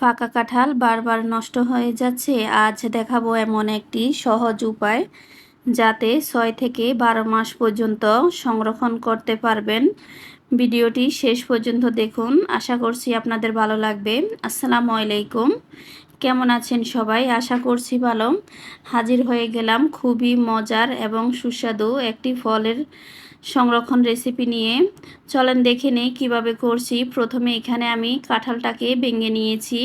ফাঁকা কাঁঠাল বারবার নষ্ট হয়ে যাচ্ছে। আজ দেখাবো এমন একটি সহজ উপায় যাতে 6 থেকে 12 মাস পর্যন্ত সংরক্ষণ করতে পারবেন। ভিডিওটি শেষ পর্যন্ত দেখুন, আশা করছি আপনাদের ভালো লাগবে। আসসালামু আলাইকুম, কেমন আছেন সবাই? আশা করছি ভালো। হাজির হয়ে গেলাম খুবই মজার এবং সুস্বাদু একটি ফলের সংরক্ষণ রেসিপি নিয়ে। চলেন দেখে নেই কীভাবে করছি। প্রথমে এখানে আমি কাঁঠালটাকে ভেঙে নিয়েছি,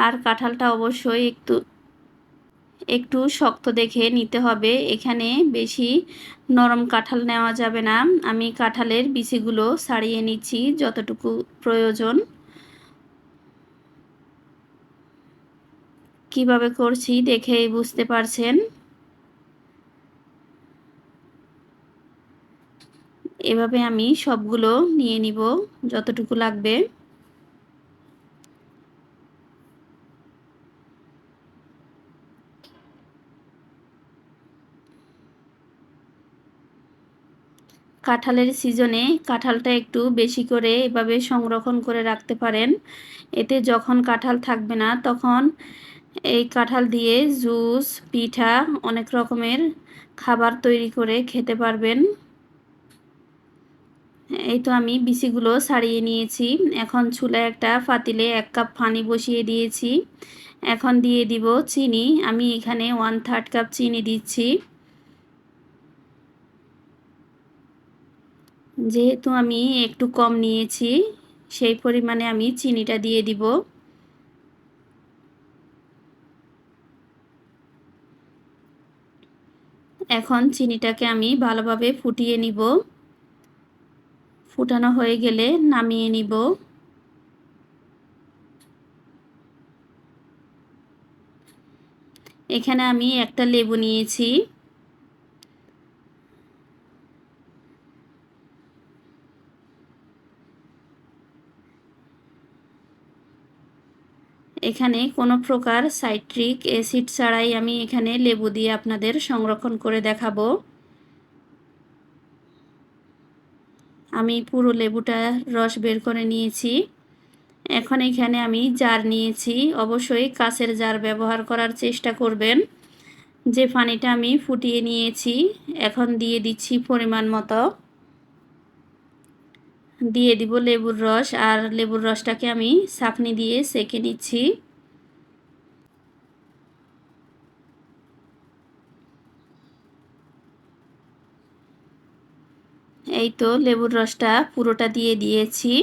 আর কাঁঠালটা অবশ্যই একটু শক্ত দেখে নিতে হবে। এখানে বেশি নরম কাঁঠাল নেওয়া যাবে না। আমি কাঁঠালের বিচিগুলো ছাড়িয়ে নিচ্ছি যতটুকু প্রয়োজন। কিভাবে করছি দেখেই বুঝতে পারছেন। এভাবে আমি সবগুলো নিয়ে নিব যতটুকু লাগবে। কাঁঠালের সিজনে কাঁঠালটা একটু বেশি করে এভাবে সংরক্ষণ করে রাখতে পারেন। এতে যখন কাঁঠাল থাকবে না তখন এই কাঁঠাল দিয়ে জুস, পিঠা, অনেক রকমের খাবার তৈরি করে খেতে পারবেন। এই তো আমি বিচিগুলো ছাড়িয়ে নিয়েছি। এখন চুলায় একটা পাতিলে 1 কাপ পানি বসিয়ে দিয়েছি। এখন দিয়ে দিব চিনি। আমি এখানে 1/3 কাপ চিনি দিচ্ছি। যেহেতু আমি একটু কম নিয়েছি, সেই পরিমাণে আমি চিনিটা দিয়ে দিব। এখন চিনিটাকে আমি ভালোভাবে ফুটিয়ে নিব। ফুটানো হয়ে গেলে নামিয়ে নিব। এখানে আমি একটা লেবু নিয়েছি। এখানে কোনো প্রকার সাইট্রিক অ্যাসিড ছাড়াই আমি এখানে লেবু দিয়ে আপনাদের সংরক্ষণ করে দেখাবো। আমি পুরো লেবুটার রস বের করে নিয়েছি। এখন এখানে আমি জার নিয়েছি। অবশ্যই কাঁচের জার ব্যবহার করার চেষ্টা করবেন। যে পানিটা আমি ফুটিয়ে নিয়েছি, এখন দিয়ে দিচ্ছি পরিমাণ মতো। দিয়ে দিব লেবুর রস, আর লেবুর রসটাকে আমি ছাঁকনি দিয়ে ছেঁকে নিচ্ছি। এই তো লেবুর রসটা পুরোটা দিয়ে দিয়েছি।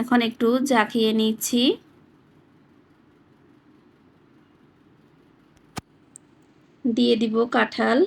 এখন একটু জাকিয়ে নিচ্ছি। দিয়ে দিব কাঁঠাল।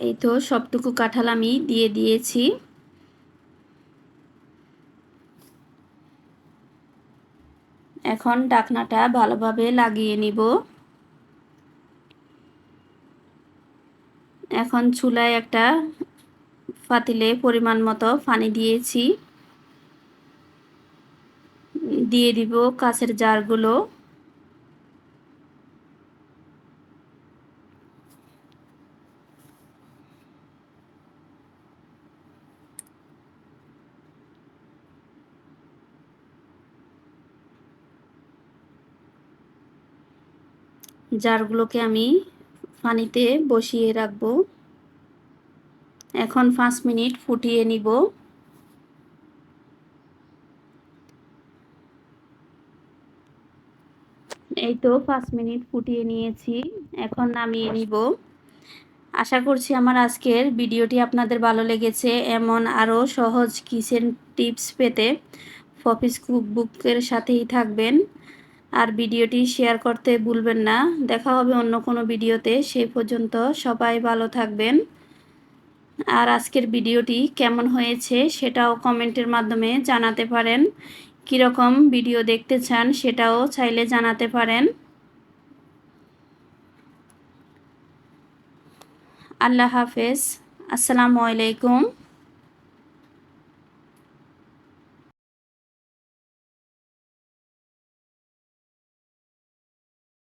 এই তো সবটুকু কাঁঠাল আমি দিয়ে দিয়েছি। এখন ঢাকনাটা ভালোভাবে লাগিয়ে নিব। এখন চুলায় একটা পাতিলে পরিমাণ মতো পানি দিয়েছি। দিয়ে দিব কাঁচের জারগুলো। জারগুলোকে আমি পানিতে বসিয়ে রাখব। এখন 5 মিনিট ফুটিয়ে নিব। এই তো 5 মিনিট ফুটিয়ে নিয়েছি। এখন নামিয়ে নিব। আশা করছি আমার আজকের ভিডিওটি আপনাদের ভালো লেগেছে। এমন আরও সহজ কিচেন টিপস পেতে পপিস কুকবুকের সাথেই থাকবেন। আর ভিডিওটি শেয়ার করতে ভুলবেন না। দেখা হবে অন্য কোনো ভিডিওতে, সেই পর্যন্ত সবাই ভালো থাকবেন। আর আজকের ভিডিওটি কেমন হয়েছে সেটাও কমেন্টের মাধ্যমে জানাতে পারেন। কীরকম ভিডিও দেখতে চান সেটাও চাইলে জানাতে পারেন। আল্লাহ হাফেজ। আসসালামু আলাইকুম।